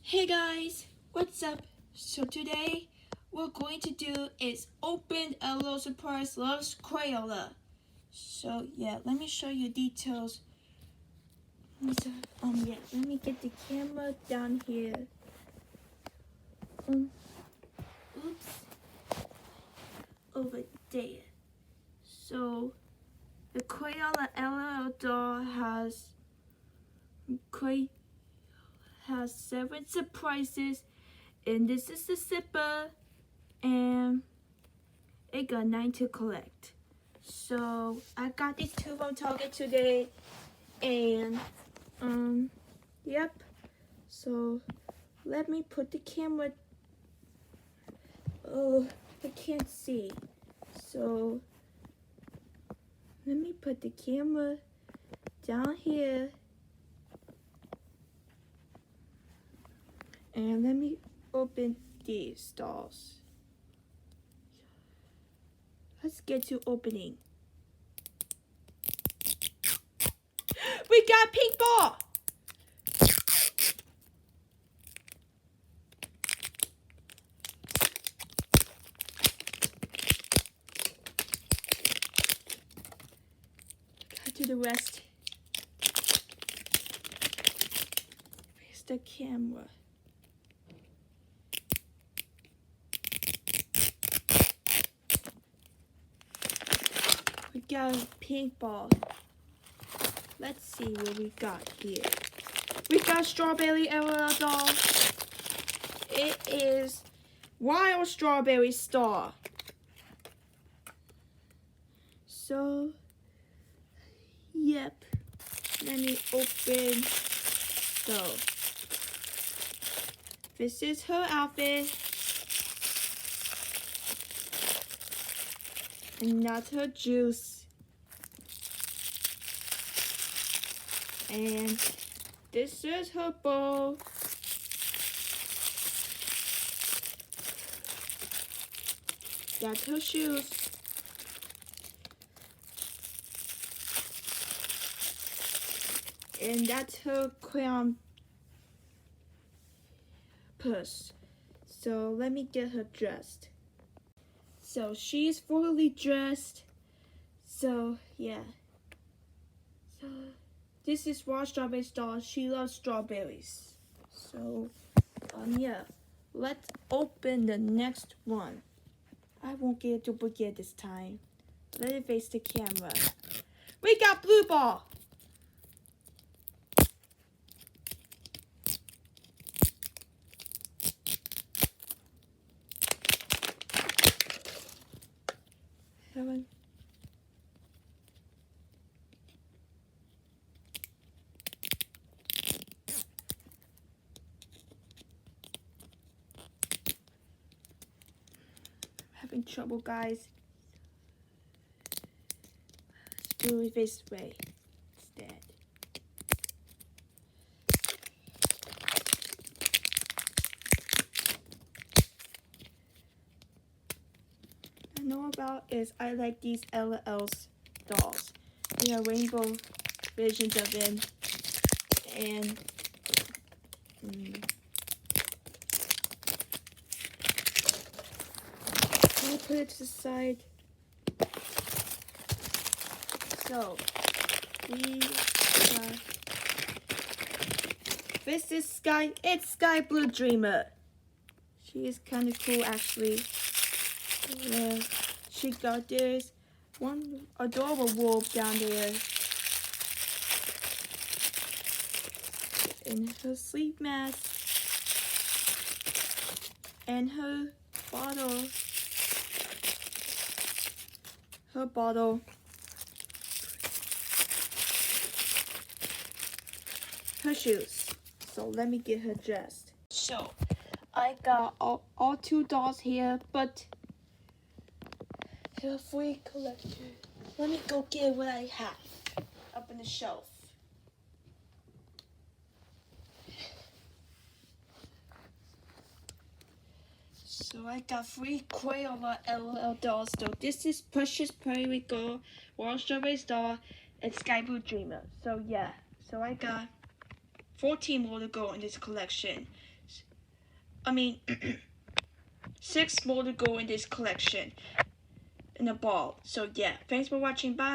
Hey guys, what's up? So today we're going to do is open a little surprise loves crayola. So yeah, let me show you details. Let me get the camera down here. Oops, over there. So the crayola LL doll has 7 surprises, and this is the zipper, and it got 9 to collect. So I got these 2 from Target today, and yep. So let me put the camera. Oh, I can't see. So let me put the camera down here. And let me open these dolls. Let's get to opening. We got pink ball! Got to the rest. Where's the camera? We got a pink ball. Let's see what we got here. We got strawberry LL doll. It is wild strawberry star. So, yep. Let me open. So, this is her outfit. And that's her juice. And this is her bowl. That's her shoes. And that's her crayon purse. So let me get her dressed. So she's fully dressed. So yeah. So this is raw strawberry doll. She loves strawberries. So yeah. Let's open the next one. I won't get a duplicate this time. Let it face the camera. We got blue ball. Having trouble, guys. Let's do it this way instead. I know about is I like these LL's dolls. They are rainbow versions of them, and I'll put it to the side. So this is Sky Blue Dreamer. She is kind of cool actually. Yeah, there's one adorable wolf down there in her sleep mask and her bottle. Her shoes. So let me get her dressed. So I got all 2 dolls here, but they're free collector. Let me go get what I have up on the shelf. So I got 3 Crayola LL dolls. So this is Precious Prairie Girl, Wild Strawberry Star, and Sky Blue Dreamer. So yeah, so I got 14 more to go in this collection. I mean, 6 more to go in this collection in a ball. So yeah, thanks for watching. Bye.